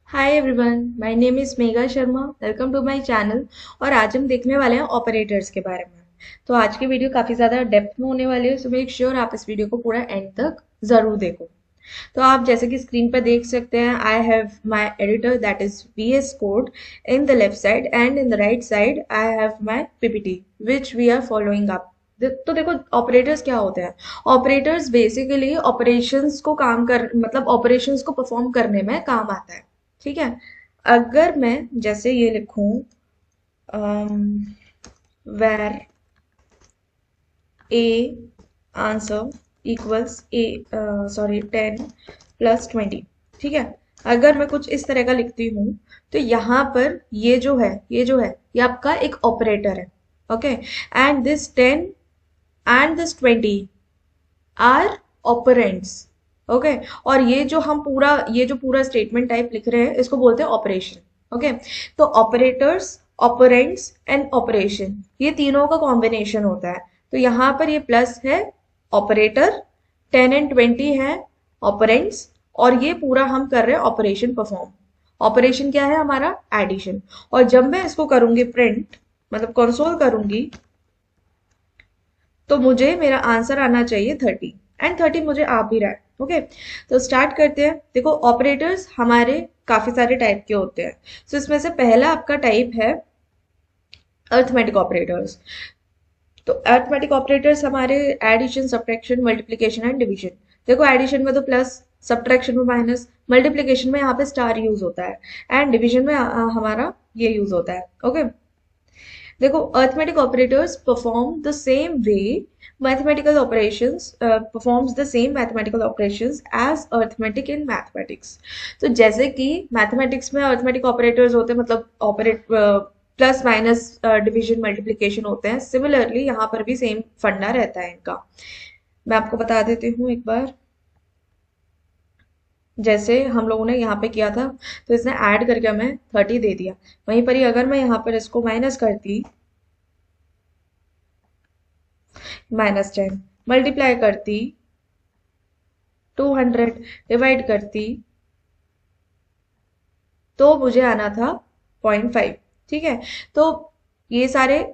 Hi everyone, my name is Megha Sharma. Welcome to my channel. और आज हम देखने वाले हैं ऑपरेटर्स के बारे में। तो आज की वीडियो काफ़ी ज़्यादा डेप्थ में होने वाली है, सो मेक श्योर आप इस वीडियो को पूरा एंड तक ज़रूर देखो। तो आप जैसे कि स्क्रीन पर देख सकते हैं, I have my editor that is VS code in the left side and in the right side I have my PPT which we are following up. तो देखो ऑपरेटर्स क्या होते हैं। ऑपरेटर्स बेसिकली ऑपरेशंस को काम कर मतलब ऑपरेशंस को परफॉर्म करने में काम आता है। ठीक है। अगर मैं जैसे ये लिखूं, where a answer equals a, sorry 10 + 20। ठीक है। अगर मैं कुछ इस तरह का लिखती हूँ तो यहाँ पर ये आपका एक ऑपरेटर है। Okay. And this 10 and this 20 are operands. Okay. और ये जो पूरा स्टेटमेंट टाइप लिख रहे हैं इसको बोलते हैं ऑपरेशन। ओके। तो ऑपरेटर्स, ऑपरेंड्स एंड ऑपरेशन, ये तीनों का कॉम्बिनेशन होता है। तो यहाँ पर ये प्लस है ऑपरेटर, 10 एंड 20 है ऑपरेंड्स, और ये पूरा हम कर रहे हैं ऑपरेशन परफॉर्म। ऑपरेशन क्या है हमारा? एडिशन। और जब मैं इसको करूंगी प्रिंट, मतलब कंसोल करूंगी, तो मुझे मेरा आंसर आना चाहिए 30। एंड 30 मुझे आ भी रहा है। ओके। तो स्टार्ट करते हैं। देखो ऑपरेटर्स हमारे काफी सारे टाइप के होते हैं। सो इसमें से पहला आपका टाइप है अर्थमेटिक ऑपरेटर्स। तो अर्थमेटिक ऑपरेटर्स हमारे addition, subtraction, multiplication and division. देखो एडिशन में तो प्लस, सब्ट्रैक्शन में माइनस, मल्टीप्लिकेशन में यहाँ पे स्टार यूज होता है, एंड डिवीजन में हमारा ये यूज होता है। ओके। देखो arithmetic operators perform the same way mathematical operations performs the same mathematical operations as arithmetic in mathematics. तो जैसे कि मैथमेटिक्स में अर्थमेटिक ऑपरेटर्स होते हैं, मतलब operate plus minus division multiplication होते हैं, सिमिलरली यहाँ पर भी सेम फंडा रहता है इनका। मैं आपको बता देती हूँ एक बार। जैसे हम लोगों ने यहाँ पे किया था, तो इसने ऐड करके हमें 30 दे दिया। वहीं पर ही अगर मैं यहाँ पर इसको माइनस करती, -10 मल्टीप्लाई करती, 200 डिवाइड करती, तो मुझे आना था 0.5। ठीक है। तो ये सारे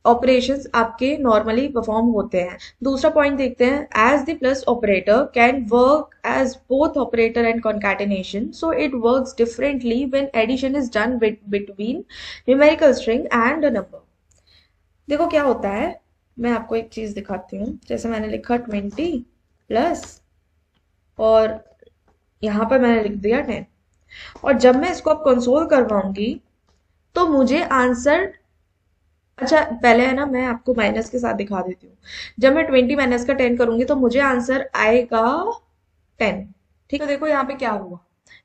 ऑपरेशंस आपके नॉर्मली परफॉर्म होते हैं। दूसरा पॉइंट देखते हैं, as the plus operator can work as both operator and concatenation, so it works differently when addition is done between numerical string and a number. देखो क्या होता है, मैं आपको एक चीज दिखाती हूँ। जैसे मैंने लिखा 20 प्लस, और यहाँ पर मैंने लिख दिया 10, और जब मैं इसको अब कंसोल करवाऊंगी तो मुझे आंसर, अच्छा पहले है ना, मैं आपको माइनस के साथ दिखा देती हूँ। जब मैं 20 माइनस का 10 करूंगी तो मुझे आंसर आएगा 10। ठीक है। तो देखो यहाँ पे क्या हुआ।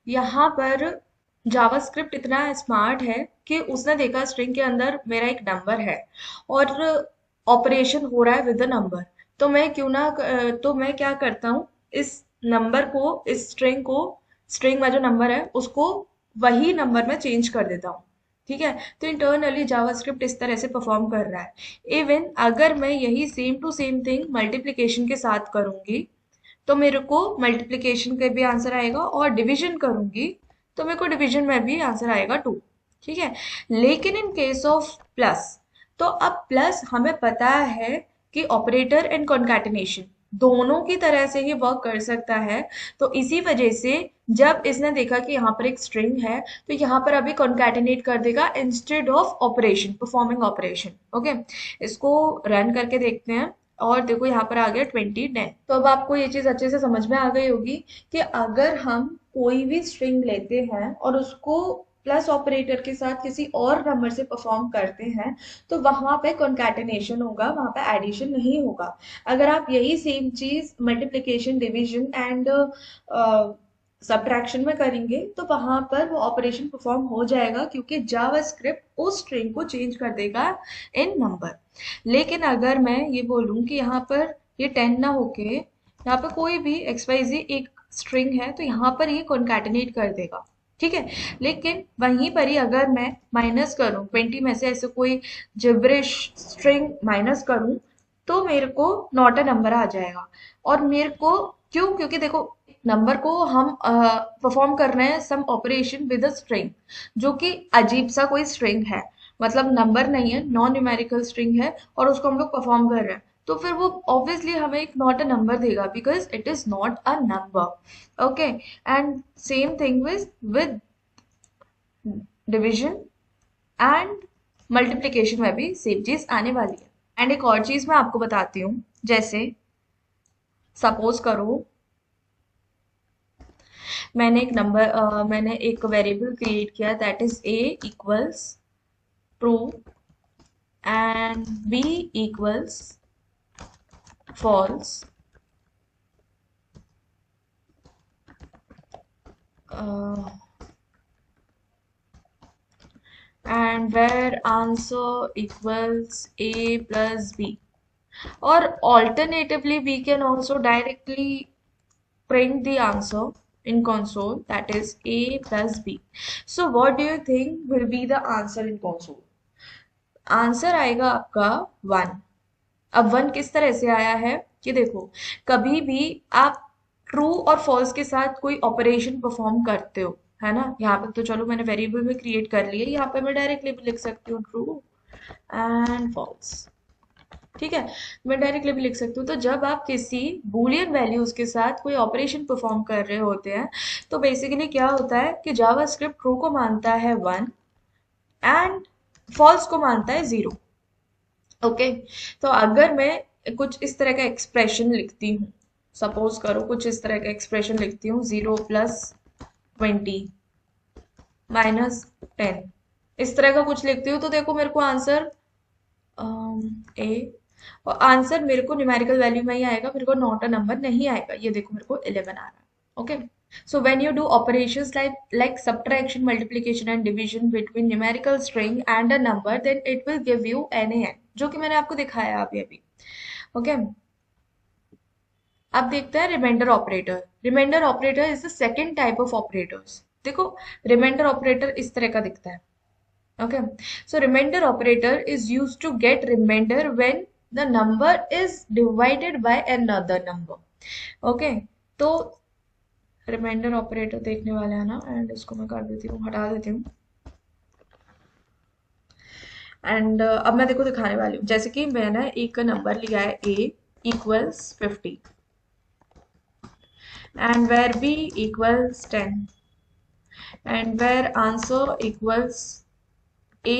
यहाँ पर जावास्क्रिप्ट इतना स्मार्ट है कि उसने देखा स्ट्रिंग के अंदर मेरा एक नंबर है और ऑपरेशन हो रहा है विद द नंबर। तो मैं क्यों ना तो मैं क्या करता हूँ, इस नंबर को, इस स्ट्रिंग को, स्ट्रिंग में जो नंबर है उसको वही नंबर में चेंज कर देता हूँ। ठीक है। तो इंटरनली जावास्क्रिप्ट इस तरह से परफॉर्म कर रहा है। इवन अगर मैं यही same to same thing multiplication के साथ करूंगी तो मेरे को मल्टीप्लिकेशन का भी आंसर आएगा, और डिवीजन करूंगी तो मेरे को डिवीजन में भी आंसर आएगा 2। ठीक है। लेकिन इन केस ऑफ प्लस, तो अब प्लस हमें पता है कि ऑपरेटर एंड कॉन्कैटिनेशन दोनों की तरह से ही वर्क कर सकता है। तो इसी वजह से जब इसने देखा कि यहाँ पर एक स्ट्रिंग है, तो यहाँ पर अभी कॉन्कैटिनेट कर देगा instead of operation, performing operation. Okay. इसको रन करके देखते हैं। और देखो यहाँ पर आ गया 20 10। तो अब आपको ये चीज अच्छे से समझ में आ गई होगी कि अगर हम कोई भी स्ट्रिंग लेते हैं और उसको प्लस ऑपरेटर के साथ किसी और नंबर से परफॉर्म करते हैं, तो वहां पे कॉन्कैटिनेशन होगा, वहां पे एडिशन नहीं होगा। अगर आप यही सेम चीज मल्टीप्लिकेशन, डिवीजन एंड सब्ट्रैक्शन में करेंगे तो वहां पर वो ऑपरेशन परफॉर्म हो जाएगा, क्योंकि जावास्क्रिप्ट उस स्ट्रिंग को चेंज कर देगा इन नंबर। लेकिन अगर मैं ये बोलूं कि यहाँ पर ये 10 ना होके यहाँ पर कोई भी XYZ एक स्ट्रिंग है, तो यहाँ पर ये कॉन्कैटिनेट कर देगा। ठीक है। लेकिन वहीं पर ही अगर मैं माइनस करूं, 20 में से ऐसे कोई जिब्रिश स्ट्रिंग माइनस करूं, तो मेरे को नॉट अ नंबर आ जाएगा। और मेरे को क्यों? क्योंकि देखो नंबर को हम परफॉर्म कर रहे हैं सम ऑपरेशन विद अ स्ट्रिंग, जो कि अजीब सा कोई स्ट्रिंग है, मतलब नंबर नहीं है, नॉन न्यूमेरिकल स्ट्रिंग है, और उसको हम लोग परफॉर्म कर रहे हैं, तो फिर वो ऑब्वियसली हमें एक नॉट अ नंबर देगा, because it is not a number. Okay, and same thing with division and multiplication में भी सेम चीज आने वाली है। एंड एक और चीज मैं आपको बताती हूँ, जैसे सपोज करो मैंने एक वेरिएबल क्रिएट किया, that is a equals true and b equals false, and where answer equals a plus b, or alternatively we can also directly print the answer in console, that is a plus b. So what do you think will be the answer in console? Answer आएगा आपका 1। अब 1 किस तरह से आया है कि देखो, कभी भी आप ट्रू और फॉल्स के साथ कोई ऑपरेशन परफॉर्म करते हो, है ना, यहाँ पे तो चलो मैंने वेरिएबल में क्रिएट कर लिया, यहाँ पे मैं डायरेक्टली भी लिख सकती हूँ ट्रू एंड फॉल्स, ठीक है, मैं डायरेक्टली भी लिख सकती हूँ। तो जब आप किसी बूलियन वैल्यूज के साथ कोई ऑपरेशन परफॉर्म कर रहे होते हैं, तो बेसिकली क्या होता है कि जावास्क्रिप्ट ट्रू को मानता है 1 एंड फॉल्स को मानता है 0। ओके, तो अगर मैं कुछ इस तरह का एक्सप्रेशन लिखती हूँ, सपोज करो कुछ इस तरह का एक्सप्रेशन लिखती हूँ, 0 + 20 -10, इस तरह का कुछ लिखती हूँ, तो देखो मेरे को आंसर ए, और आंसर मेरे को न्यूमेरिकल वैल्यू में ही आएगा, मेरे को नॉट अ नंबर नहीं आएगा। ये देखो मेरे को 11 आ रहा है। Okay, so when you do operations like subtraction, multiplication and division between numerical string and a number, then it will give you NaN, जो कि मैंने आपको दिखाया अभी अभी। ओके, अब देखते हैं remainder operator. Remainder operator is the second type of operators. देखो, रिमाइंडर ऑपरेटर इस तरह का दिखता है। Okay, so remainder operator is used to get remainder when the number is divided by another number. Okay, तो रिमाइंडर ऑपरेटर देखने वाला है ना, एंड इसको मैं कर देती हूँ, हटा देती हूँ। एंड अब मैं देखो दिखाने वाली हूँ, जैसे कि मैंने एक नंबर लिया है a equals 50 and where b equals 10 and where answer equals a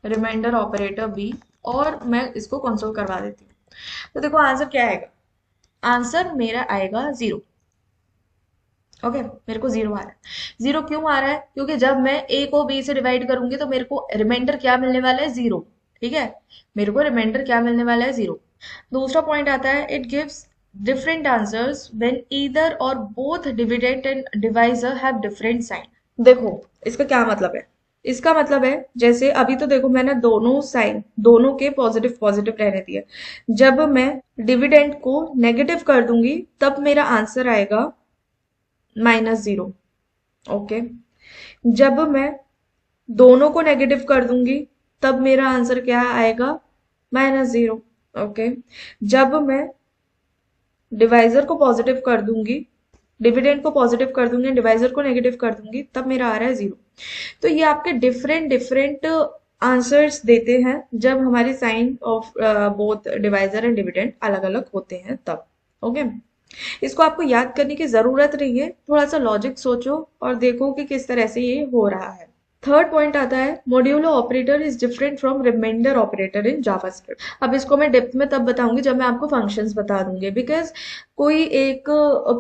remainder operator b, और मैं इसको कंसोल करवा देती हूँ। तो देखो आंसर क्या आएगा, आंसर मेरा आएगा 0। ओके, मेरे को 0 आ रहा है। 0 क्यों आ रहा है, क्योंकि जब मैं a को b से डिवाइड करूंगी तो मेरे को रिमाइंडर क्या मिलने वाला है, 0। ठीक है, मेरे को रिमाइंडर क्या मिलने वाला है, 0। दूसरा पॉइंट आता है, it gives different answers when either or both dividend and divisor have different sign. देखो इसका क्या मतलब है, इसका मतलब है जैसे अभी तो देखो मैंने दोनों साइन, दोनों के पॉजिटिव पॉजिटिव रहने दिए, जब मैं डिविडेंड को नेगेटिव कर दूंगी तब मेरा आंसर आएगा -0। ओके, जब मैं दोनों को नेगेटिव कर दूंगी तब मेरा आंसर क्या आएगा, -0। ओके, जब मैं डिवाइजर को पॉजिटिव कर दूंगी, डिविडेंड को पॉजिटिव कर दूंगी, डिवाइजर को नेगेटिव कर दूंगी, तब मेरा आ रहा है 0। तो ये आपके डिफरेंट डिफरेंट आंसर्स देते हैं जब हमारे sign of both divisor and dividend अलग अलग होते हैं तब। ओके, इसको आपको याद करने की जरूरत नहीं है, थोड़ा सा लॉजिक सोचो और देखो कि किस तरह से ये हो रहा है। थर्ड पॉइंट आता है, modulo operator is different from remainder operator in JavaScript. अब इसको मैं डेप्थ में तब बताऊंगी जब मैं आपको फंक्शंस बता दूंगी, बिकॉज कोई एक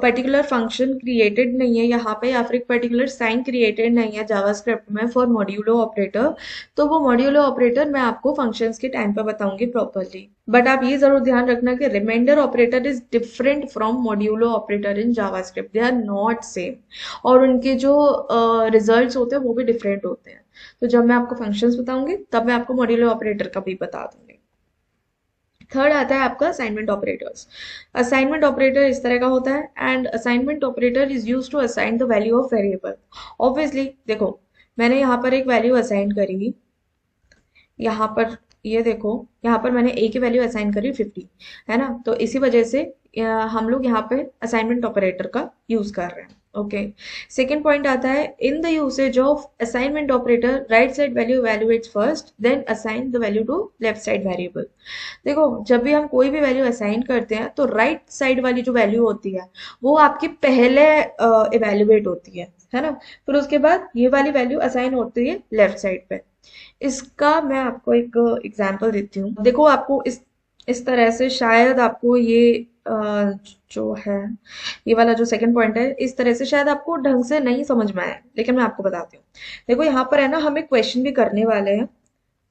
पर्टिकुलर फंक्शन क्रिएटेड नहीं है यहाँ पे, या फिर एक पर्टिकुलर साइन क्रिएटेड नहीं है जावास्क्रिप्ट में फॉर मॉड्यूलो ऑपरेटर, तो वो मॉड्यूलो ऑपरेटर मैं आपको फंक्शंस के टाइम पे बताऊंगी प्रॉपरली। बट आप ये जरूर ध्यान रखना कि remainder operator is different from modulo operator in JavaScript, they are not same, और उनके जो रिजल्ट्स होते हैं वो भी डिफरेंट होते हैं। तो जब मैं आपको फंक्शंस बताऊंगी तब मैं आपको मॉड्यूलो ऑपरेटर का भी बता दूंगी। थर्ड आता है आपका असाइनमेंट ऑपरेटर्स। असाइनमेंट ऑपरेटर इस तरह का होता है, and assignment operator is use to assign the value of variable. Obviously देखो मैंने यहाँ पर एक वैल्यू असाइन करी, यहाँ पर ये देखो यहाँ पर मैंने a की वैल्यू असाइन करी 50, है ना, तो इसी वजह से हम लोग यहाँ पे असाइनमेंट ऑपरेटर का यूज कर रहे हैं। ओके, सेकेंड पॉइंट आता है, in the usage of assignment operator right side value evaluates first then assign the value to left side variable. देखो, जब भी हम कोई भी वैल्यू असाइन करते हैं तो राइट साइड वाली जो वैल्यू होती है वो आपकी पहले इवैल्यूएट होती है ना। फिर उसके बाद ये वाली वैल्यू असाइन होती है लेफ्ट साइड पे। इसका मैं आपको एक एग्जांपल देती हूँ। देखो, आपको इस तरह से शायद आपको ये जो है, ये वाला जो सेकंड पॉइंट है, इस तरह से शायद आपको ढंग से नहीं समझ में आया, लेकिन मैं आपको बताती हूँ। देखो, यहाँ पर है ना, हम एक क्वेश्चन भी करने वाले हैं,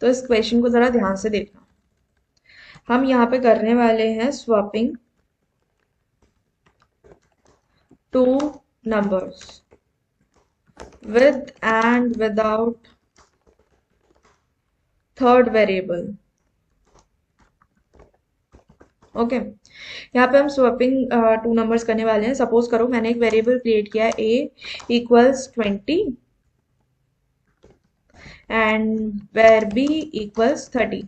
तो इस क्वेश्चन को जरा ध्यान से देखना। हम यहाँ पे करने वाले हैं swapping two numbers with and without third variable. Okay, यहाँ पे हम स्वैपिंग टू नंबर्स करने वाले हैं। सपोज करो मैंने एक वेरिएबल क्रिएट किया है a equals 20 and where b equals 30।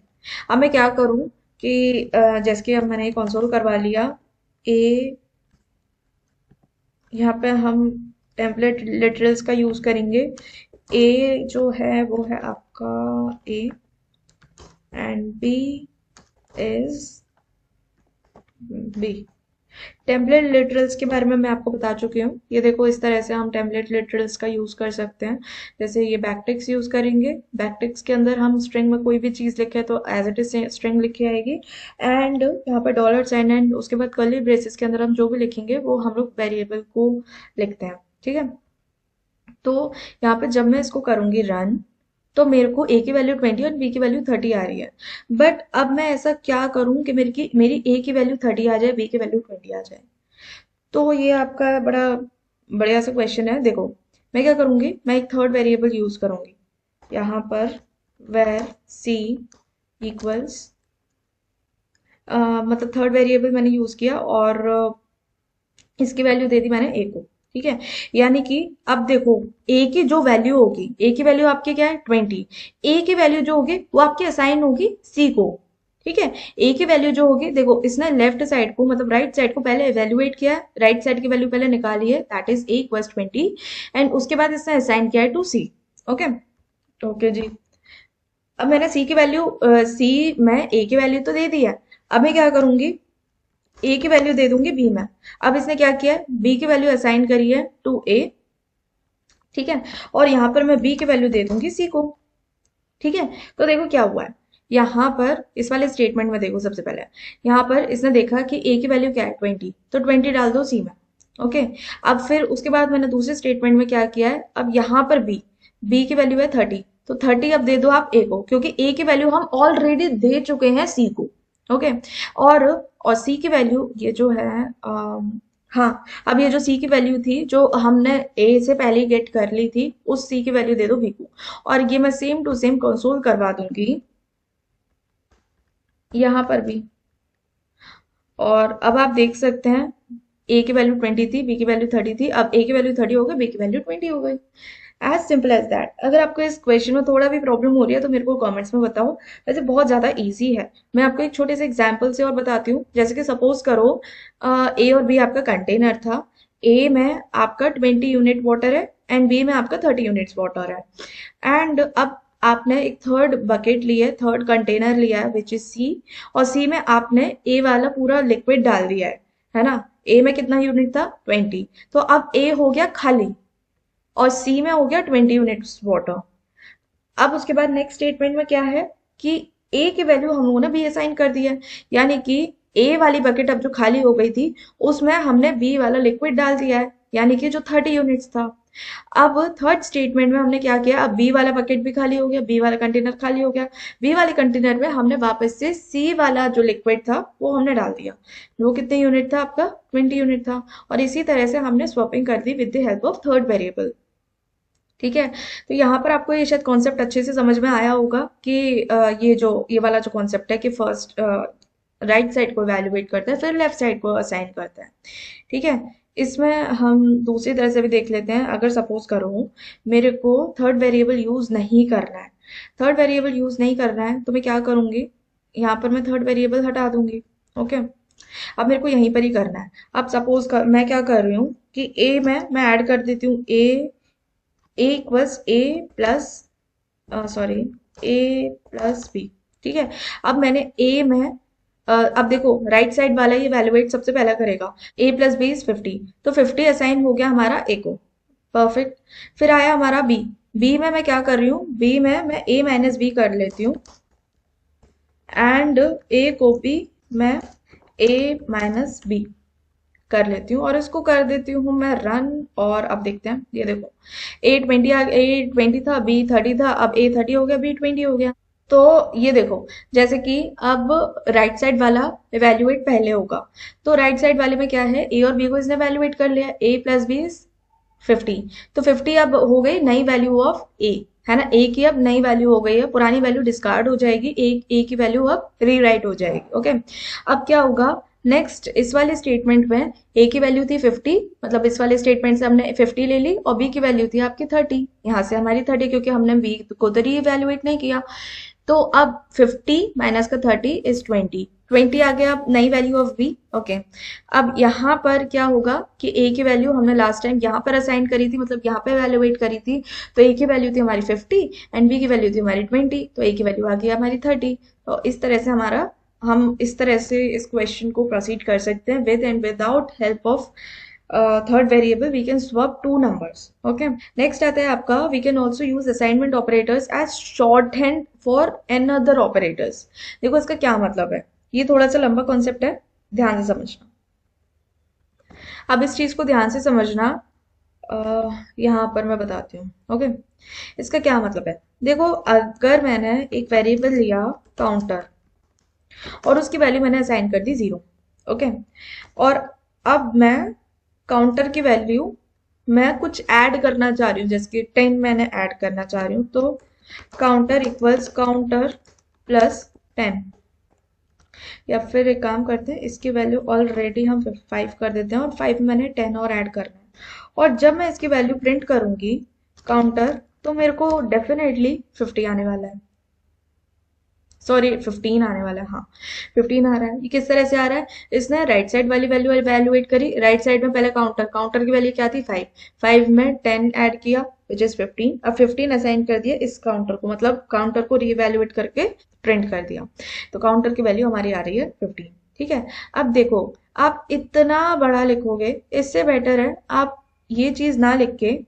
अब मैं क्या करूँ कि जैसे कि अब मैंने कंसोल करवा लिया a, यहाँ पे हम टेम्पलेट लिटरल्स का यूज करेंगे। a जो है वो है आपका a and b is b। Template literals के बारे में मैं आपको बता चुकी हूँ। ये देखो, इस तरह से हम टेम्पलेट लिटरल्स का यूज कर सकते हैं। जैसे ये बैकटिक्स यूज करेंगे, बैकटिक्स के अंदर हम स्ट्रिंग में कोई भी चीज लिखे तो एज इट इज स्ट्रिंग लिखी आएगी। एंड यहाँ पर डॉलर साइन एंड उसके बाद कर्ली ब्रेसेस के अंदर हम जो भी लिखेंगे वो हम लोग वेरिएबल को लिखते हैं। ठीक है, तो यहाँ पे जब मैं इसको करूंगी रन, तो मेरे को ए की वैल्यू 20 और बी की वैल्यू 30 आ रही है। बट अब मैं ऐसा क्या करूं कि मेरी ए की वैल्यू 30 आ जाए, बी की वैल्यू 20 आ जाए। तो ये आपका बड़ा बढ़िया सा क्वेश्चन है। देखो, मैं क्या करूंगी, मैं एक थर्ड वेरिएबल यूज करूंगी यहाँ पर, वेर सी इक्वल्स, मतलब थर्ड वेरिएबल मैंने यूज किया और इसकी वैल्यू दे दी मैंने ए को। ठीक है, यानी कि अब देखो, ए की जो वैल्यू होगी, ए की वैल्यू आपकी क्या है 20, ए की वैल्यू जो होगी वो आपकी असाइन होगी सी को। ठीक है, ए की वैल्यू जो होगी, देखो इसने लेफ्ट साइड को मतलब राइट साइड को पहले इवेल्युएट किया है, राइट साइड की वैल्यू पहले निकाली है, that is a equals 20 and उसके बाद इसने असाइन किया है टू सी। ओके, ओके जी। अब मैंने सी की वैल्यू सी में ए की वैल्यू तो दे दी है। अब मैं क्या करूंगी, ए की वैल्यू दे दूंगी बी में। अब इसने क्या किया है, बी की वैल्यू असाइन करी है टू ए। ठीक है, और यहां पर मैं बी की वैल्यू दे दूंगी सी को। ठीक है, तो देखो क्या हुआ है यहाँ पर, इस वाले स्टेटमेंट में देखो, सबसे पहले यहाँ पर इसने देखा कि ए की वैल्यू क्या है 20, तो 20 डाल दो सी में। ओके, अब फिर उसके बाद मैंने दूसरे स्टेटमेंट में क्या किया है, अब यहाँ पर बी की वैल्यू है 30, तो 30 अब दे दो आप ए को, क्योंकि ए की वैल्यू हम ऑलरेडी दे चुके हैं सी को। ओके, और सी की वैल्यू ये जो है हाँ, अब ये जो सी की वैल्यू थी जो हमने ए से पहले ही गेट कर ली थी, उस सी की वैल्यू दे दो बी को। और ये मैं सेम टू सेम कंसोल करवा दूंगी यहाँ पर भी। और अब आप देख सकते हैं, ए की वैल्यू 20 थी, बी की वैल्यू 30 थी, अब ए की वैल्यू 30 हो गई, बी की वैल्यू 20 हो गई। As simple as that. अगर आपको इस क्वेश्चन में थोड़ा भी प्रॉब्लम हो रही है तो मेरे को कमेंट्स में बताओ। वैसे बहुत ज्यादा इजी है। मैं आपको एक छोटे से एग्जांपल से और बताती हूँ। जैसे कि सपोज करो ए और बी आपका कंटेनर था। ए में आपका 20 यूनिट वाटर है एंड बी में आपका 30 यूनिट्स वाटर है। एंड अब आपने एक थर्ड बकेट ली है, थर्ड कंटेनर लिया है विच इज सी, और सी में आपने ए वाला पूरा लिक्विड डाल दिया है ना। ए में कितना यूनिट था 20, तो अब ए हो गया खाली और सी में हो गया 20 यूनिट्स वाटर। अब उसके बाद नेक्स्ट स्टेटमेंट में क्या है कि ए की वैल्यू हम लोगों ने बी असाइन कर दी है, यानी कि ए वाली बकेट अब जो खाली हो गई थी उसमें हमने बी वाला लिक्विड डाल दिया है, यानी कि जो 30 यूनिट्स था। अब थर्ड स्टेटमेंट में हमने क्या किया, अब बी वाला बकेट भी खाली हो गया, बी वाला कंटेनर खाली हो गया, बी वाले कंटेनर में हमने वापस से सी वाला जो लिक्विड था वो हमने डाल दिया। वो कितने यूनिट था आपका 20 यूनिट था। और इसी तरह से हमने स्वैपिंग कर दी with the help of third variable. ठीक है, तो यहाँ पर आपको ये शायद कॉन्सेप्ट अच्छे से समझ में आया होगा कि ये वाला जो कॉन्सेप्ट है कि फर्स्ट राइट साइड को इवैल्यूएट करता है, फिर लेफ्ट साइड को असाइन करता है। ठीक है, इसमें हम दूसरी तरह से भी देख लेते हैं। अगर सपोज करो मेरे को थर्ड वेरिएबल यूज नहीं करना है, थर्ड वेरिएबल यूज नहीं करना है, तो मैं क्या करूंगी, यहाँ पर मैं थर्ड वेरिएबल हटा दूंगी। ओके, अब मेरे को यहीं पर ही करना है। अब सपोज मैं क्या कर रही हूँ कि ए में मैं ऐड कर देती हूँ ए equals a plus sorry A plus B. ठीक है, अब मैंने ए में अब देखो राइट साइड वाला ये वैल्यूएट सबसे पहला करेगा। ए प्लस बी इज 50, तो 50 असाइन हो गया हमारा ए को। परफेक्ट। फिर आया हमारा बी। बी में मैं क्या कर रही हूँ, बी में मैं ए माइनस बी कर लेती हूँ एंड ए को भी मैं ए माइनस बी कर लेती हूँ और इसको कर देती हूँ मैं रन। और अब देखते हैं, ये देखो ए 20 था, बी 30 था, अब ए 30 हो गया, बी 20 हो गया। तो ये देखो, जैसे कि अब राइट साइड वाला इवेल्युएट पहले होगा, तो राइट साइड वाले में क्या है, ए और बी को इसने इवेल्युएट कर लिया, ए प्लस बी इज 50। तो 50 अब हो गई नई वैल्यू ऑफ ए, है ना, ए की अब नई वैल्यू हो गई है, पुरानी वैल्यू डिस्कार्ड हो जाएगी, ए की वैल्यू अब रीराइट हो जाएगी। ओके, अब क्या होगा नेक्स्ट, इस वाले स्टेटमेंट में ए की वैल्यू थी 50, मतलब इस वाले स्टेटमेंट से हमने 50 ले ली, और बी की वैल्यू थी आपकी 30, यहाँ से हमारी 30 क्योंकि हमने बी को तो रीइवैल्यूएट नहीं किया। तो अब 50 माइनस का 30 इज 20, 20 आ गया अब नई वैल्यू ऑफ बी। ओके, अब यहाँ पर क्या होगा कि ए की वैल्यू हमने लास्ट टाइम यहाँ पर असाइन करी थी, मतलब यहाँ पे वैल्यूएट करी थी, तो ए की वैल्यू थी हमारी 50 एंड बी की वैल्यू थी हमारी 20, तो ए की वैल्यू आ गई हमारी 30। तो इस तरह से हम इस तरह से इस क्वेश्चन को प्रोसीड कर सकते हैं with and without help of third variable, we can swap two numbers. Okay, next आता है आपका, we can also use assignment operators as shorthand for another operators. देखो इसका क्या मतलब है, ये थोड़ा सा लंबा कॉन्सेप्ट है, ध्यान से समझना। अब इस चीज को ध्यान से समझना, यहाँ पर मैं बताती हूँ। ओके, इसका क्या मतलब है, देखो अगर मैंने एक वेरिएबल लिया काउंटर और उसकी वैल्यू मैंने असाइन कर दी 0। ओके, और अब मैं काउंटर की वैल्यू मैं कुछ ऐड करना चाह रही हूँ, जैसे कि 10 मैंने ऐड करना चाह रही हूँ, तो काउंटर इक्वल्स काउंटर प्लस 10, या फिर एक काम करते हैं, इसकी वैल्यू ऑलरेडी हम 5 कर देते हैं और 5 में मैंने 10 और ऐड करना है, और जब मैं इसकी वैल्यू प्रिंट करूंगी काउंटर, तो मेरे को डेफिनेटली 50 आने वाला है, सॉरी 15 आने वाला है, हाँ 15 आ रहा है। ये किस तरह से आ रहा है, इसने राइट साइड वाली वैल्यू वैल्यूएट करी, राइट साइड में पहले काउंटर, काउंटर की वैल्यू क्या थी 5, 5 में 10 ऐड किया विच इज 15, अब 15 असाइन कर दिया इस काउंटर को, मतलब काउंटर को रीवैल्यूएट करके प्रिंट कर दिया, तो काउंटर की वैल्यू हमारी आ रही है 15। ठीक है, अब देखो आप इतना बड़ा लिखोगे, इससे बेटर है आप ये चीज ना लिख के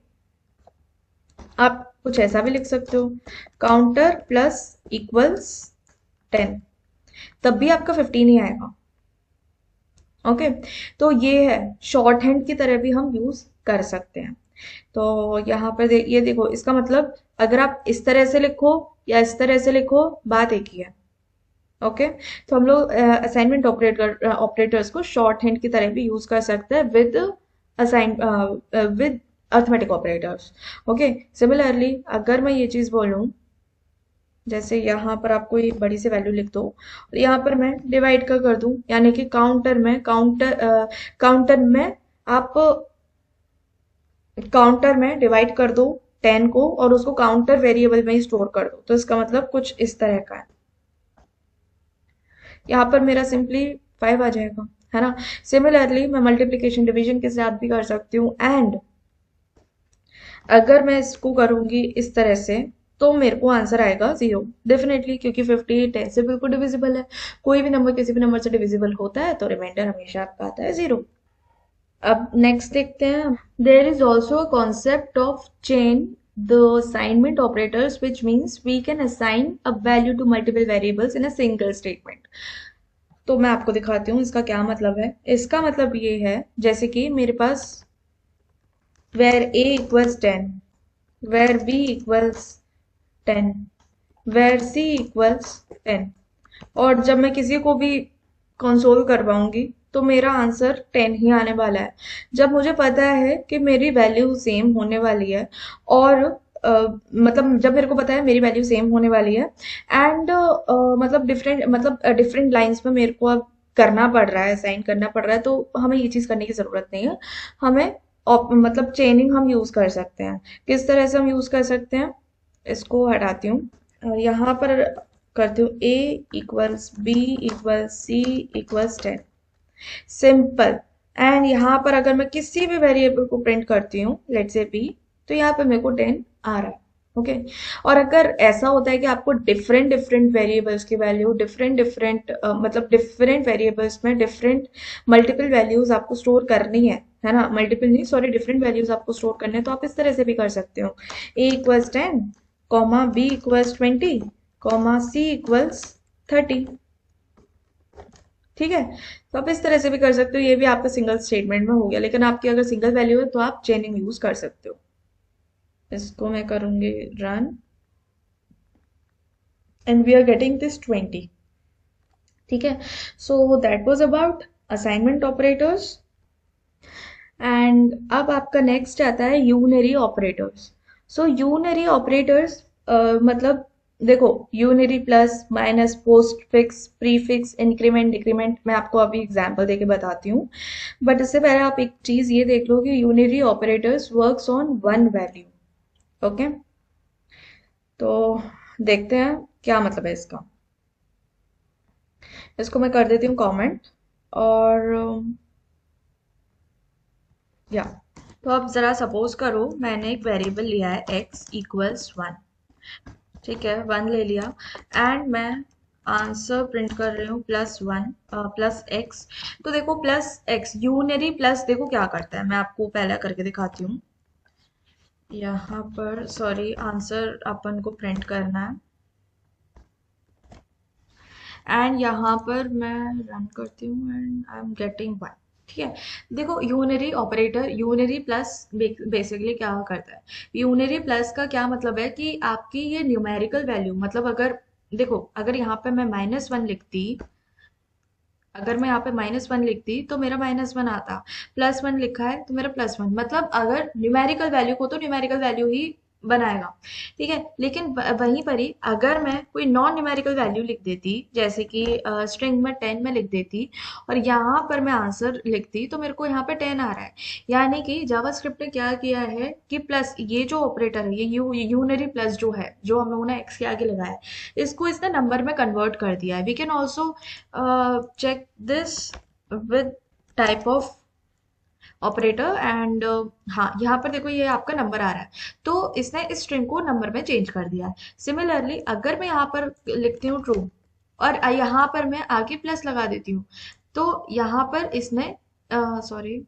आप कुछ ऐसा भी लिख सकते हो, काउंटर प्लस इक्वल्स 10, तब भी आपका 15 ही आएगा। ओके, तो ये है शॉर्ट हैंड की तरह भी हम यूज कर सकते हैं। तो यहाँ पर ये देखो, इसका मतलब अगर आप इस तरह से लिखो या इस तरह से लिखो, बात एक ही है। ओके, तो हम लोग असाइनमेंट ऑपरेटर्स को शॉर्ट हैंड की तरह भी यूज कर सकते हैं with assign with arithmetic operators. Okay, similarly अगर मैं ये चीज बोलूं, जैसे यहाँ पर आपको एक बड़ी सी वैल्यू लिख दो और यहाँ पर मैं डिवाइड कर दूं, यानी कि काउंटर में आप काउंटर में डिवाइड कर दो 10 को और उसको काउंटर वेरिएबल में ही स्टोर कर दो, तो इसका मतलब कुछ इस तरह का है। यहाँ पर मेरा सिंपली 5 आ जाएगा, है ना। सिमिलरली मैं मल्टीप्लीकेशन डिवीजन के साथ भी कर सकती हूँ, एंड अगर मैं इसको करूंगी इस तरह से, तो मेरे को आंसर आएगा 0 डेफिनेटली, क्योंकि 50 10 से बिल्कुल डिविजिबल है, कोई भी नंबर किसी भी नंबर से डिविजिबल होता है तो रिमाइंडर हमेशा आपका आता है 0। अब नेक्स्ट देखते हैं, there is also a concept of chain the assignment operators which means we can assign a value to multiple variables in a single statement. तो मैं आपको दिखाती हूँ इसका क्या मतलब है। इसका मतलब ये है, जैसे कि मेरे पास where a equals 10, where b equals 10, where c equals 10, और जब मैं किसी को भी कंसोल करवाऊंगी तो मेरा आंसर 10 ही आने वाला है, जब मुझे पता है कि मेरी वैल्यू सेम होने वाली है, और मतलब जब मेरे को पता है मेरी वैल्यू सेम होने वाली है, एंड मतलब डिफरेंट लाइंस में मेरे को अब करना पड़ रहा है, असाइन करना पड़ रहा है, तो हमें ये चीज करने की जरूरत नहीं है। हमें मतलब चेनिंग हम यूज कर सकते हैं। किस तरह से हम यूज कर सकते हैं, इसको हटाती हूँ और यहाँ पर करती हूँ a equals b equals c equals 10। Simple. And यहाँ पर अगर मैं किसी भी वेरिएबल को प्रिंट करती हूँ, लेट्स से बी, तो यहाँ पे मेरे को 10 आ रहा है। ओके। और अगर ऐसा होता है कि आपको डिफरेंट डिफरेंट वेरिएबल्स की वैल्यू डिफरेंट डिफरेंट मतलब डिफरेंट वेरिएबल्स में डिफरेंट मल्टीपल वैल्यूज आपको स्टोर करनी है ना, मल्टीपल नहीं सॉरी, डिफरेंट वैल्यूज आपको स्टोर करने हैं, तो आप इस तरह से भी कर सकते हो। A equals 10, comma b equals 20, comma c equals 30। ठीक है, तो आप इस तरह से भी कर सकते हो, ये भी आपका सिंगल स्टेटमेंट में हो गया। लेकिन आपकी अगर सिंगल वैल्यू है तो आप चेनिंग यूज कर सकते हो। इसको मैं करूंगी run, and we are getting this 20। ठीक है, so that was about assignment operators. And अब आपका नेक्स्ट आता है unary operators. So unary operators मतलब देखो, unary plus minus postfix prefix increment decrement, मैं आपको अभी एग्जांपल देके बताती हूँ। बट इससे पहले आप एक चीज ये देख लो कि unary operators works on one value. Okay, तो देखते हैं क्या मतलब है इसका। इसको मैं कर देती हूँ कमेंट। और या तो अब जरा सपोज करो मैंने एक वेरिएबल लिया है x इक्वल्स 1। ठीक है, 1 ले लिया, एंड मैं आंसर प्रिंट कर रही हूँ +1 +x। तो देखो प्लस एक्स यूनरी प्लस देखो क्या करता है, मैं आपको पहले करके दिखाती हूँ। यहाँ पर सॉरी, आंसर अपन को प्रिंट करना है, एंड यहाँ पर मैं रन करती हूँ एंड आई एम गेटिंग 1। ठीक है, देखो unary operator, unary plus basically क्या करता है, यूनरी प्लस का क्या मतलब है कि आपकी ये न्यूमेरिकल वैल्यू, मतलब अगर देखो अगर यहाँ पे मैं -1 लिखती, अगर मैं यहाँ पे -1 लिखती तो मेरा -1 आता, +1 लिखा है तो मेरा +1, मतलब अगर न्यूमेरिकल वैल्यू को तो न्यूमेरिकल वैल्यू ही बनाएगा। ठीक है, लेकिन वहीं पर ही अगर मैं कोई नॉन न्यूमेरिकल वैल्यू लिख देती, जैसे कि स्ट्रिंग में 10 में लिख देती, और यहाँ पर मैं आंसर लिखती, तो मेरे को यहाँ पे 10 आ रहा है। यानी कि जावास्क्रिप्ट ने क्या किया है कि प्लस ये जो ऑपरेटर है, ये यूनरी प्लस जो है, जो हम लोगों ने एक्स के आगे लगाया है, इसको इसने नंबर में कन्वर्ट कर दिया है। We can also check this with type of operator, and हाँ यहाँ पर देखो ये आपका नंबर आ रहा है, तो इसने इस स्ट्रिंग को नंबर में चेंज कर दिया है। सिमिलरली अगर मैं यहाँ पर लिखती हूँ ट्रू, और यहाँ पर मैं आगे प्लस लगा देती हूँ, तो यहाँ पर इसने सॉरी,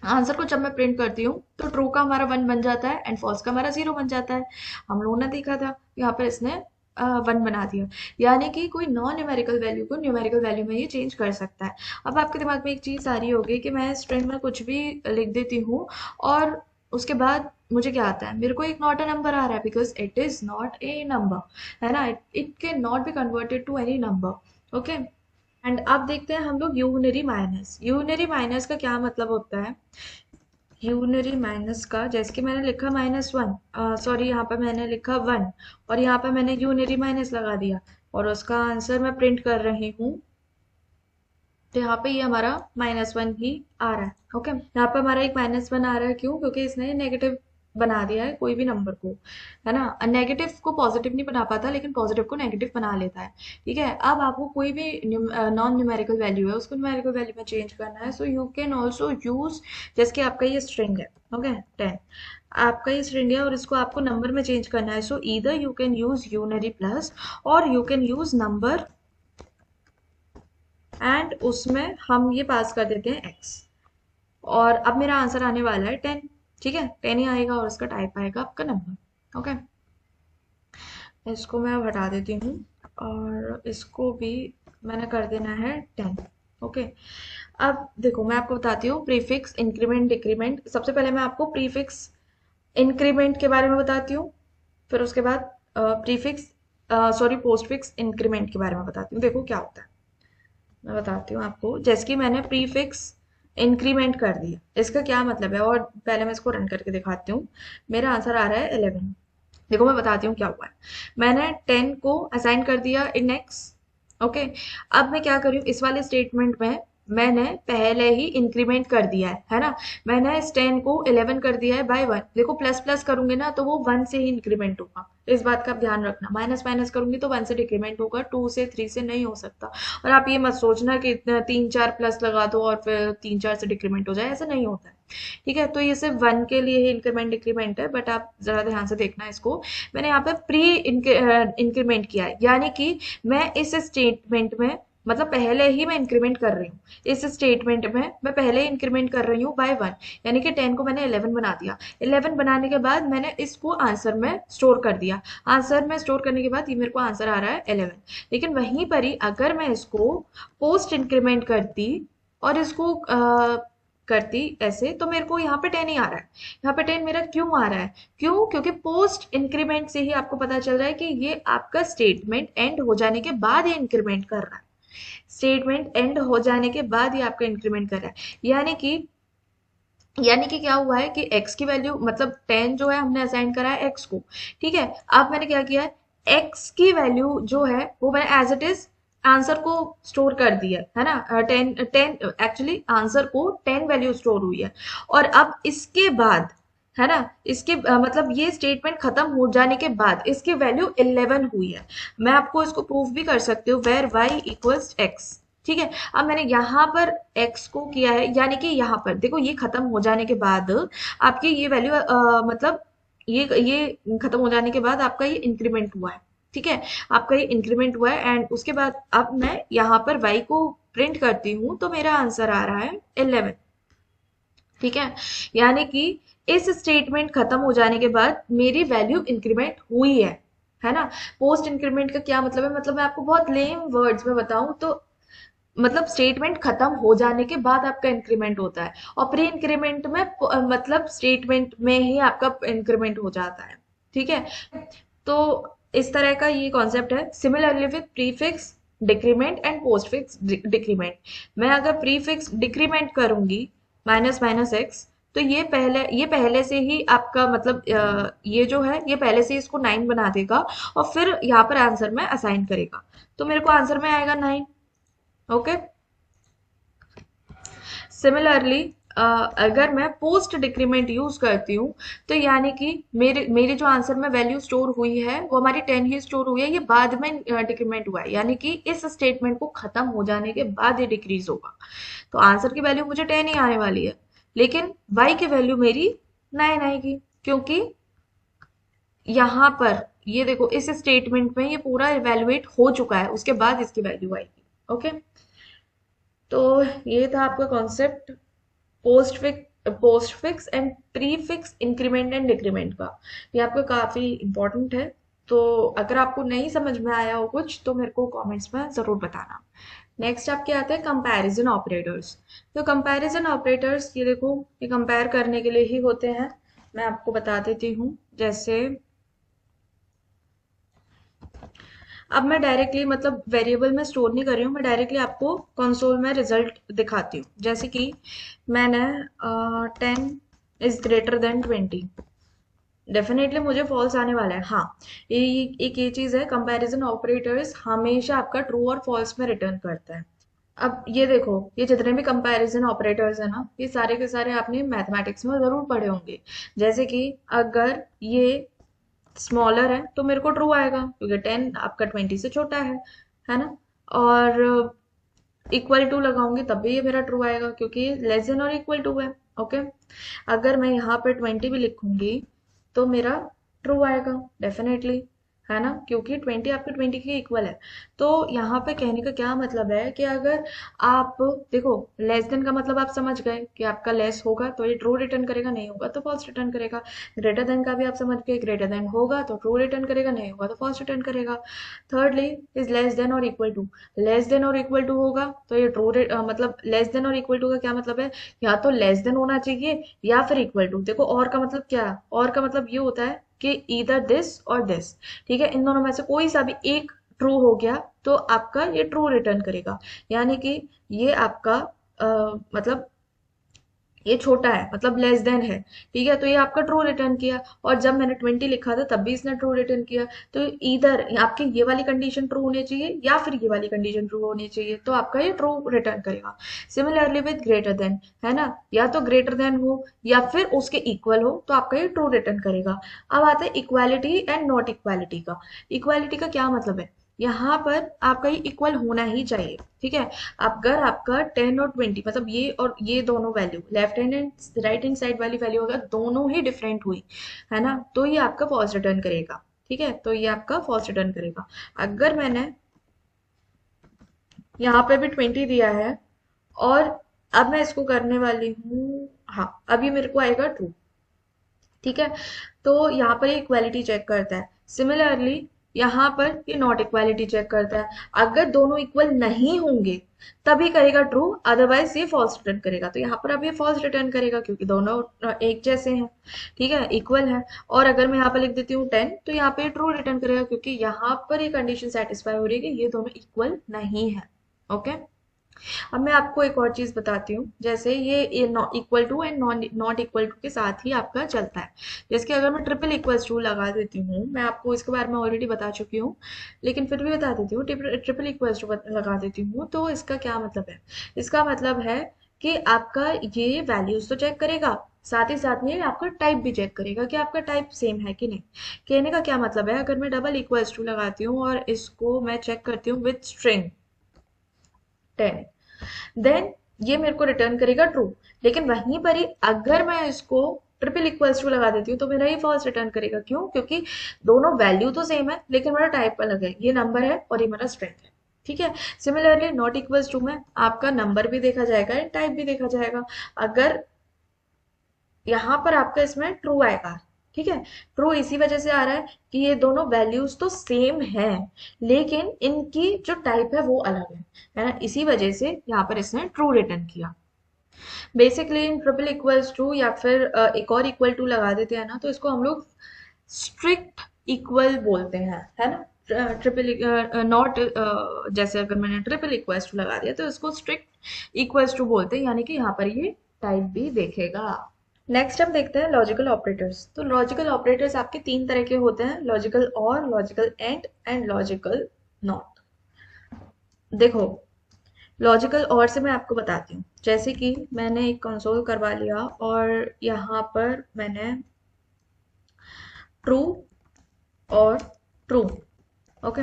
आंसर को जब मैं प्रिंट करती हूँ तो ट्रू का हमारा 1 बन जाता है एंड फॉल्स का हमारा 0 बन जाता है। हम लोगों ने देखा था, यहाँ पर इसने 1 बना दिया। यानी कि कोई नॉन न्यूमेरिकल वैल्यू को न्यूमेरिकल वैल्यू में ये चेंज कर सकता है। अब आपके दिमाग में एक चीज आ रही होगी कि मैं स्ट्रिंग में कुछ भी लिख देती हूँ और उसके बाद मुझे क्या आता है, मेरे को एक नॉट अ नंबर आ रहा है, because it is not a number, है ना, it can not be converted to any number. Okay, and अब देखते हैं हम लोग यूनरी माइनस। यूनरी माइनस का क्या मतलब होता है, यूनरी माइनस का जैसे कि मैंने लिखा -1, सॉरी यहाँ पे मैंने लिखा 1, और यहाँ पे मैंने यूनरी माइनस लगा दिया और उसका आंसर मैं प्रिंट कर रही हूँ, तो यहाँ पे ये हमारा -1 ही आ रहा है। ओके, यहाँ पे हमारा एक -1 आ रहा है, क्यों, क्योंकि इसने नेगेटिव बना दिया है कोई भी नंबर को, है ना। नेगेटिव को पॉजिटिव नहीं बना पाता, लेकिन पॉजिटिव को नेगेटिव बना लेता है। ठीक है, अब आपको कोई भी नॉन न्यूमेरिकल वैल्यू है उसको न्यूमेरिकल वैल्यू में चेंज करना है, so you can also use, जैसे कि आपका ये स्ट्रिंग है, ओके 10, आपका ये स्ट्रिंग है और इसको आपको नंबर में चेंज करना है, so either you can use unary plus or you can use number, and उसमें हम ये पास कर देते हैं x। और अब मेरा आंसर आने वाला है 10। ठीक है, 10 ही आएगा और इसका टाइप आएगा आपका नंबर। ओके, इसको मैं हटा देती हूँ और इसको भी मैंने कर देना है 10। ओके, अब देखो मैं आपको बताती हूँ प्रीफिक्स इंक्रीमेंट डिक्रीमेंट। सबसे पहले मैं आपको प्रीफिक्स इंक्रीमेंट के बारे में बताती हूँ, फिर उसके बाद प्रीफिक्स सॉरी पोस्टफिक्स इंक्रीमेंट के बारे में बताती हूँ। देखो क्या होता है, मैं बताती हूँ आपको। जैसे कि मैंने प्रीफिक्स इंक्रीमेंट कर दिया, इसका क्या मतलब है, और पहले मैं इसको रन करके दिखाती हूँ। मेरा आंसर आ रहा है 11। देखो मैं बताती हूँ क्या हुआ है, मैंने 10 को असाइन कर दिया इन एक्स। ओके, अब मैं क्या करूँ, इस वाले स्टेटमेंट में मैंने पहले ही इंक्रीमेंट कर दिया है ना। मैंने इस 10 को 11 कर दिया है बाय 1। देखो प्लस प्लस करूंगी ना तो वो 1 से ही इंक्रीमेंट होगा, इस बात का आप ध्यान रखना। माइनस माइनस करूंगी तो 1 से डिक्रीमेंट होगा, 2 से 3 से नहीं हो सकता। और आप ये मत सोचना कि इतना 3 4 प्लस लगा दो और फिर 3 4 से डिक्रीमेंट हो जाए, ऐसा नहीं होता है। ठीक है, तो ये सिर्फ 1 के लिए ही इंक्रीमेंट डिक्रीमेंट है, बट आप जरा ध्यान से देखना इसको। मैंने यहाँ पे प्री इंक्रीमेंट किया है, यानी कि मैं इस स्टेटमेंट में मतलब पहले ही मैं इंक्रीमेंट कर रही हूँ। इस स्टेटमेंट में मैं पहले ही इंक्रीमेंट कर रही हूँ बाय 1, यानी कि 10 को मैंने 11 बना दिया। 11 बनाने के बाद मैंने इसको आंसर में स्टोर कर दिया। आंसर में स्टोर करने के बाद ये मेरे को आंसर आ रहा है 11। लेकिन वहीं पर ही अगर मैं इसको पोस्ट इंक्रीमेंट करती और इसको करती ऐसे, तो मेरे को यहाँ पे 10 ही आ रहा है। यहाँ पे 10 मेरा क्यों आ रहा है? क्यों? क्योंकि पोस्ट इंक्रीमेंट से ही आपको पता चल रहा है कि ये आपका स्टेटमेंट एंड हो जाने के बाद ये इंक्रीमेंट कर रहा है। स्टेटमेंट एंड हो जाने के बाद ये आपका इंक्रीमेंट कर रहा है, यानी कि क्या हुआ है कि x की वैल्यू मतलब 10 जो है हमने असाइन करा है x को। ठीक है, अब मैंने क्या किया है, x की वैल्यू जो है वो मैंने एज इट इज आंसर को स्टोर कर दिया है ना। 10 एक्चुअली आंसर को 10 वैल्यू स्टोर हुई है। और अब इसके बाद है ना, इसके मतलब ये स्टेटमेंट खत्म हो जाने के बाद इसकी वैल्यू 11 हुई है। मैं आपको इसको प्रूफ भी कर सकती हूँ, वेर y इक्वल्स x। ठीक है, अब मैंने यहाँ पर x को किया है, यानी कि यहाँ पर देखो ये खत्म हो जाने के बाद आपकी ये वैल्यू मतलब ये खत्म हो जाने के बाद आपका ये इंक्रीमेंट हुआ है। ठीक है, आपका ये इंक्रीमेंट हुआ है एंड उसके बाद अब मैं यहाँ पर y को प्रिंट करती हूँ तो मेरा आंसर आ रहा है 11। ठीक है, यानी कि इस स्टेटमेंट खत्म हो जाने के बाद मेरी वैल्यू इंक्रीमेंट हुई है ना। पोस्ट इंक्रीमेंट का क्या मतलब है? मतलब मैं आपको बहुत लेम वर्ड्स में बताऊं तो मतलब स्टेटमेंट खत्म हो जाने के बाद आपका इंक्रीमेंट होता है, और प्री इंक्रीमेंट में मतलब स्टेटमेंट में ही आपका इंक्रीमेंट हो जाता है। ठीक है, तो इस तरह का ये कॉन्सेप्ट है। Similarly with prefix decrement and post fix decrement, मैं अगर प्रीफिक्स डिक्रीमेंट करूंगी माइनस माइनस एक्स, तो ये पहले से ही आपका मतलब ये जो है ये पहले से ही इसको 9 बना देगा और फिर यहाँ पर आंसर में असाइन करेगा, तो मेरे को आंसर में आएगा 9। ओके, सिमिलरली अगर मैं पोस्ट डिक्रीमेंट यूज करती हूँ, तो यानी कि मेरे जो आंसर में वैल्यू स्टोर हुई है वो हमारी 10 ही स्टोर हुई है, ये बाद में डिक्रीमेंट हुआ है, यानी कि इस स्टेटमेंट को खत्म हो जाने के बाद ये डिक्रीज होगा। तो आंसर की वैल्यू मुझे 10 ही आने वाली है, लेकिन y की वैल्यू मेरी 9 आएगी, क्योंकि यहाँ पर ये देखो इस स्टेटमेंट में ये पूरा इवेलुएट हो चुका है, उसके बाद इसकी वैल्यू आएगी। ओके, तो ये था आपका concept post fix and pre fix increment and decrement का। ये आपका काफी इंपॉर्टेंट है, तो अगर आपको नहीं समझ में आया हो कुछ तो मेरे को कमेंट्स में जरूर बताना। नेक्स्ट आपके आते हैं कंपैरिजन ऑपरेटर्स। तो कंपैरिजन ऑपरेटर्स ये देखो, ये कंपेयर करने के लिए ही होते हैं। मैं आपको बता देती हूँ, जैसे अब मैं डायरेक्टली मतलब वेरिएबल में स्टोर नहीं कर रही हूँ, मैं डायरेक्टली आपको कंसोल में रिजल्ट दिखाती हूँ। जैसे कि मैंने 10 इज ग्रेटर देन 20, डेफिनेटली मुझे फॉल्स आने वाला है। हाँ, ये एक ये चीज है, कंपैरिजन ऑपरेटर्स हमेशा आपका ट्रू और फॉल्स में रिटर्न करता है। अब ये देखो, ये जितने भी कंपैरिजन ऑपरेटर्स है ना, ये सारे के सारे आपने मैथमेटिक्स में जरूर पढ़े होंगे। जैसे कि अगर ये स्मॉलर है तो मेरे को ट्रू आएगा, क्योंकि 10 आपका 20 से छोटा है ना। और इक्वल टू लगाऊंगी तब भी ये मेरा ट्रू आएगा, क्योंकि ये लेस देन और इक्वल टू है। ओके, अगर मैं यहाँ पे 20 भी लिखूंगी तो मेरा ट्रू आएगा डेफिनेटली, है ना, क्योंकि 20 आपके 20 के इक्वल है। तो यहाँ पे कहने का क्या मतलब है कि अगर आप देखो, लेस देन का मतलब आप समझ गए कि आपका लेस होगा तो ये ट्रू रिटर्न करेगा, नहीं होगा तो फॉल्स रिटर्न करेगा। ग्रेटर देन का भी आप समझ गए, ग्रेटर देन होगा तो ट्रू रिटर्न करेगा, नहीं होगा तो फॉल्स रिटर्न करेगा। थर्डली इज लेस देन और इक्वल टू। लेस देन और इक्वल टू होगा तो ये ट्रू मतलब लेस देन और इक्वल टू का क्या मतलब है, या तो लेस देन होना चाहिए या फिर इक्वल टू। देखो और का मतलब क्या, और का मतलब ये होता है कि ईदर दिस और दिस। ठीक है, इन दोनों में से कोई सा भी एक ट्रू हो गया तो आपका ये ट्रू रिटर्न करेगा, यानी कि ये आपका मतलब ये छोटा है मतलब लेस देन है, ठीक है, तो ये आपका ट्रू रिटर्न किया। और जब मैंने 20 लिखा था तब भी इसने ट्रू रिटर्न किया। तो इधर आपके ये वाली कंडीशन ट्रू होनी चाहिए या फिर ये वाली कंडीशन ट्रू होनी चाहिए, तो आपका ये ट्रू रिटर्न करेगा। सिमिलरली विद ग्रेटर देन, है ना, या तो ग्रेटर देन हो या फिर उसके इक्वल हो तो आपका ये ट्रू रिटर्न करेगा। अब आता है इक्वालिटी एंड नॉट इक्वालिटी का। इक्वालिटी का क्या मतलब है, यहाँ पर आपका ये इक्वल होना ही चाहिए, ठीक है। अगर आपका 10 और 20 मतलब ये और ये दोनों value left hand and right hand side वाली वैल्यू अगर दोनों ही डिफरेंट हुई, है ना, तो ये आपका फॉल्स रिटर्न करेगा, ठीक है, तो ये आपका फॉल्स रिटर्न करेगा। अगर मैंने यहाँ पे भी 20 दिया है और अब मैं इसको करने वाली हूँ, हाँ अभी मेरे को आएगा ट्रू, ठीक है। तो यहाँ पर ये इक्वालिटी चेक करता है। सिमिलरली यहाँ पर ये नॉट इक्वालिटी चेक करता है। अगर दोनों इक्वल नहीं होंगे तभी करेगा ट्रू, अदरवाइज ये फॉल्स रिटर्न करेगा। तो यहाँ पर अब ये फॉल्स रिटर्न करेगा क्योंकि दोनों एक जैसे हैं, ठीक है, इक्वल है। और अगर मैं यहाँ पर लिख देती हूँ 10 तो यहाँ पे ट्रू रिटर्न करेगा क्योंकि यहाँ पर ये कंडीशन सेटिस्फाई हो रही है कि ये दोनों इक्वल नहीं है। ओके, अब मैं आपको एक और चीज बताती हूँ, जैसे ये equal to and not equal to के साथ ही आपका चलता है। जैसे कि अगर मैं ट्रिपल इक्वल टू लगा देती हूँ, मैं आपको इसके बारे में ऑलरेडी बता चुकी हूँ लेकिन फिर भी बता देती हूँ, ट्रिपल इक्वल टू लगा देती हूँ तो इसका क्या मतलब है। इसका मतलब है कि आपका ये वैल्यूज तो चेक करेगा, साथ ही साथ में आपका टाइप भी चेक करेगा कि आपका टाइप सेम है कि नहीं। कहने का क्या मतलब है, अगर मैं डबल इक्वल्स टू लगाती हूँ और इसको मैं चेक करती हूँ विथ स्ट्रिंग 10, देन ये मेरे को रिटर्न करेगा ट्रू। लेकिन वहीं पर ही अगर मैं इसको ट्रिपल इक्वल्स टू लगा देती हूँ तो मेरा ये फॉल्स रिटर्न करेगा। क्यों? क्योंकि दोनों वैल्यू तो सेम है लेकिन मेरा टाइप अलग है, ये नंबर है और ये मेरा स्ट्रिंग है, ठीक है। सिमिलरली नॉट इक्वल्स टू में आपका नंबर भी देखा जाएगा एंड टाइप भी देखा जाएगा। अगर यहाँ पर आपका इसमें ट्रू आएगा, ठीक है। ट्रू इसी वजह से आ रहा है कि ये दोनों वैल्यूज तो सेम है लेकिन इनकी जो टाइप है वो अलग है ना, इसी वजह से यहाँ पर इसने ट्रू रिटर्न किया। Basically in triple equals to या फिर एक और इक्वल टू लगा देते हैं ना तो इसको हम लोग स्ट्रिक्ट इक्वल बोलते हैं, है ना। ट्रिपल नॉट जैसे अगर मैंने ट्रिपल इक्वल्स टू लगा दिया तो इसको स्ट्रिक्ट इक्वल्स टू बोलते हैं, यानी कि यहाँ पर ये टाइप भी देखेगा। नेक्स्ट हम देखते हैं लॉजिकल ऑपरेटर्स। तो लॉजिकल ऑपरेटर्स आपके तीन तरह के होते हैं, लॉजिकल और, लॉजिकल एंड लॉजिकल नॉट। देखो, लॉजिकल और से मैं आपको बताती हूँ। जैसे कि मैंने एक कंसोल करवा लिया और यहाँ पर मैंने ट्रू और ट्रू, ओके,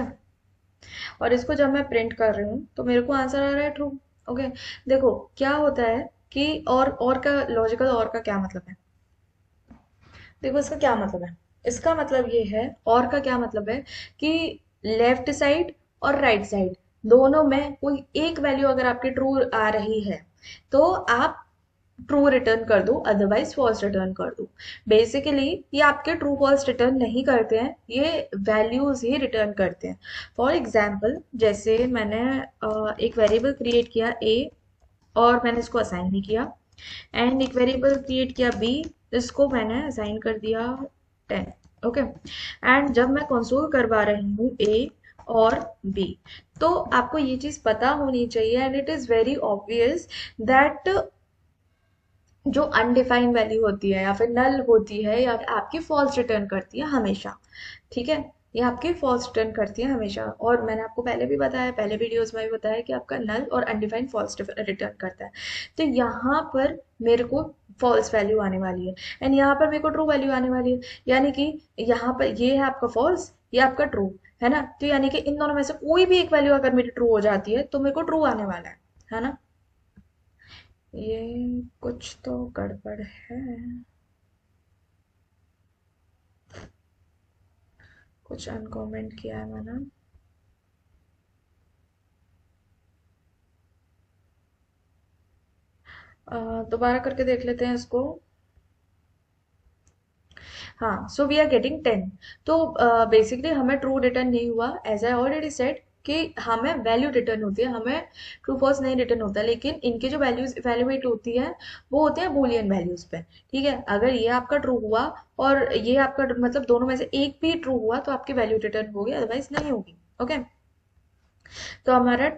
और इसको जब मैं प्रिंट कर रही हूँ तो मेरे को आंसर आ रहा है ट्रू। ओके, देखो क्या होता है कि और का लॉजिकल और का क्या मतलब है। देखो इसका क्या मतलब है, इसका मतलब ये है, और का क्या मतलब है कि लेफ्ट साइड और राइट साइड दोनों में कोई एक वैल्यू अगर आपकी ट्रू आ रही है तो आप ट्रू रिटर्न कर दो, अदरवाइज फॉल्स रिटर्न कर दो। बेसिकली ये आपके ट्रू फॉल्स रिटर्न नहीं करते हैं, ये वैल्यूज ही रिटर्न करते हैं। फॉर एग्जाम्पल जैसे मैंने एक वेरिएबल क्रिएट किया ए और मैंने इसको असाइन भी किया, एंड एक वेरिएबल क्रिएट किया बी, इसको मैंने असाइन कर दिया 10। ओके, एंड जब मैं कंसोल करवा रही हूँ ए और बी तो आपको ये चीज पता होनी चाहिए and it is very obvious that जो अनडिफाइंड वैल्यू होती है या फिर नल होती है या आपकी फॉल्स रिटर्न करती है हमेशा, ठीक है, ये आपकी फॉल्स रिटर्न करती है हमेशा। और मैंने आपको पहले भी बताया, पहले वीडियोस में भी बताया कि आपका नल और अनडिफाइंड फॉल्स रिटर्न करता है। तो यहाँ पर मेरे को फॉल्स वैल्यू आने वाली है एंड यहाँ पर मेरे को ट्रू वैल्यू आने वाली है, यानी कि यहाँ पर ये है आपका फॉल्स, ये आपका ट्रू, है ना। तो यानी कि इन दोनों में से कोई भी एक वैल्यू अगर मेरी ट्रू हो जाती है तो मेरे को ट्रू आने वाला है ना। ये कुछ तो गड़बड़ है, कुछ अनकॉमेंट किया है मैंने। दोबारा करके देख लेते हैं इसको। हाँ, सो वी आर गेटिंग 10। तो बेसिकली हमें ट्रू रिटर्न नहीं हुआ, एज आई ऑलरेडी सेड कि हमें वैल्यू रिटर्न होती है, हमें ट्रू फॉल्स नहीं रिटर्न होता। लेकिन इनके जो वैल्यूज इवेल्युएट होती है वो होते हैं बूलियन वैल्यूज पे, ठीक है। अगर ये आपका ट्रू हुआ और ये आपका मतलब दोनों में से एक भी ट्रू हुआ तो आपकी वैल्यू रिटर्न होगी, अदरवाइज नहीं होगी। ओके, तो हमारा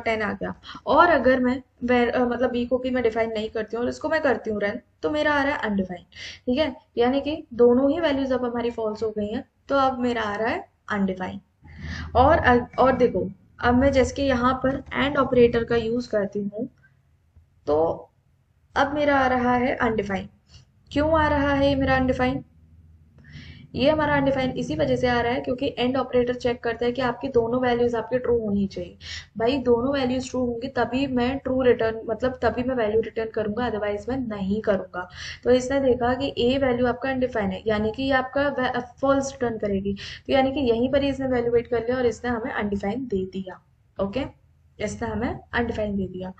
10 आ गया। और अगर मैं मतलब बी को भी मैं डिफाइन नहीं करती हूँ और इसको मैं करती हूँ रन, तो मेरा आ रहा है अनडिफाइंड। ठीक है, यानी कि दोनों ही वैल्यूज अब हमारी फॉल्स हो गई हैं, तो अब मेरा आ रहा है अनडिफाइंड। और देखो, अब मैं जैसे कि यहाँ पर एंड ऑपरेटर का यूज करती हूँ, तो अब मेरा आ रहा है अनडिफाइंड। क्यों आ रहा है ये मेरा अनडिफाइंड? ये हमारा अनडिफाइंड इसी वजह से आ रहा है क्योंकि एंड ऑपरेटर चेक करता है कि आपकी दोनों वैल्यूज आपकी ट्रू होनी चाहिए। भाई दोनों वैल्यूज ट्रू होंगी तभी मैं ट्रू रिटर्न, मतलब तभी मैं वैल्यू रिटर्न करूंगा, अदरवाइज मैं नहीं करूंगा। तो इसने देखा कि ए वैल्यू आपका अनडिफाइंड है, यानी कि ये आपका फॉल्स रिटर्न करेगी, तो यानी कि यहीं पर ही इसने वैल्यूएट कर लिया और इसने हमें अनडिफाइंड दे दिया। ओके, इसने हमें अनडिफाइंड दे दिया।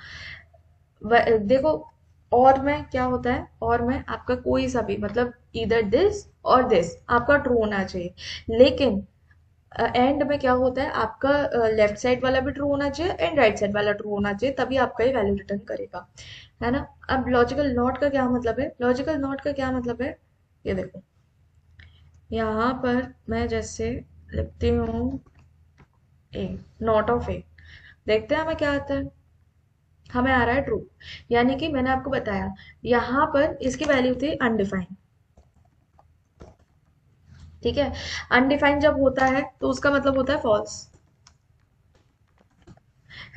देखो, और में क्या होता है, और में आपका कोई सा भी मतलब इधर दिस और दिस आपका ट्रू होना चाहिए, लेकिन एंड में क्या होता है, आपका लेफ्ट साइड वाला भी ट्रू होना चाहिए एंड राइट साइड वाला ट्रू होना चाहिए, तभी आपका ये वैल्यू रिटर्न करेगा, है ना। अब लॉजिकल नॉट का क्या मतलब है? लॉजिकल नॉट का क्या मतलब है, ये देखो, यहाँ पर मैं जैसे लिखती हूँ ए, नॉट ऑफ ए, देखते हैं हमें क्या आता है। हमें आ रहा है ट्रू, यानी कि मैंने आपको बताया यहाँ पर इसकी वैल्यू थी अनडिफाइंड। ठीक है, अनडिफाइंड जब होता है तो उसका मतलब होता है फॉल्स,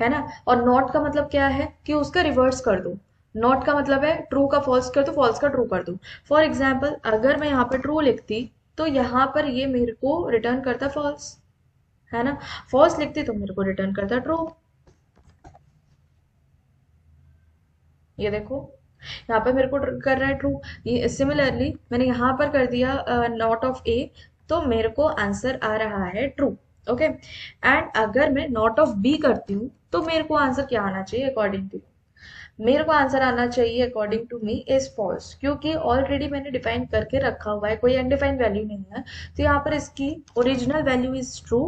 है ना। और नॉट का मतलब क्या है कि उसका रिवर्स कर दो। नॉट का मतलब है ट्रू का फॉल्स कर दो, फॉल्स का ट्रू कर दो। फॉर एग्जाम्पल, अगर मैं यहाँ पर ट्रू लिखती तो यहाँ पर ये मेरे को रिटर्न करता फॉल्स, है ना। फॉल्स लिखती तो मेरे को रिटर्न करता ट्रू। ये देखो, यहाँ पर मेरे को कर रहा है ट्रू। ये सिमिलरली मैंने यहाँ पर कर दिया नॉट ऑफ ए, तो मेरे को आंसर आ रहा है ट्रू। ओके, एंड अगर मैं नॉट ऑफ बी करती हूँ तो मेरे को आंसर क्या आना चाहिए अकॉर्डिंग टू, मेरे को आंसर आना चाहिए according to me is false, क्योंकि ऑलरेडी मैंने डिफाइन करके रखा हुआ है, कोई अनडिफाइंड वैल्यू नहीं है। तो यहाँ पर इसकी ओरिजिनल वैल्यू इज ट्रू,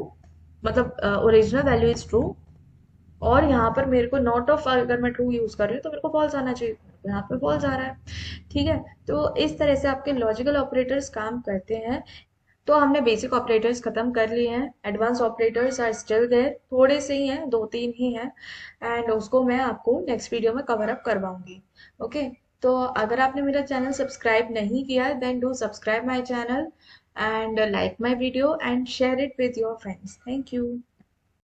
मतलब ओरिजिनल वैल्यू इज ट्रू, और यहाँ पर मेरे को नॉट ऑफ अगर मैं ट्रू यूज कर रही हूँ तो मेरे को फॉल्स आना चाहिए, मेरे को यहाँ पे फॉल्स आ रहा है। ठीक है, तो इस तरह से आपके लॉजिकल ऑपरेटर्स काम करते हैं। तो हमने बेसिक ऑपरेटर्स खत्म कर लिए हैं, advance operators are still there, थोड़े से ही हैं, दो तीन ही हैं, एंड उसको मैं आपको नेक्स्ट वीडियो में कवर अप करवाऊंगी। ओके, तो अगर आपने मेरा चैनल सब्सक्राइब नहीं किया है then do subscribe my channel and like my video and share it with your friends. Thank you.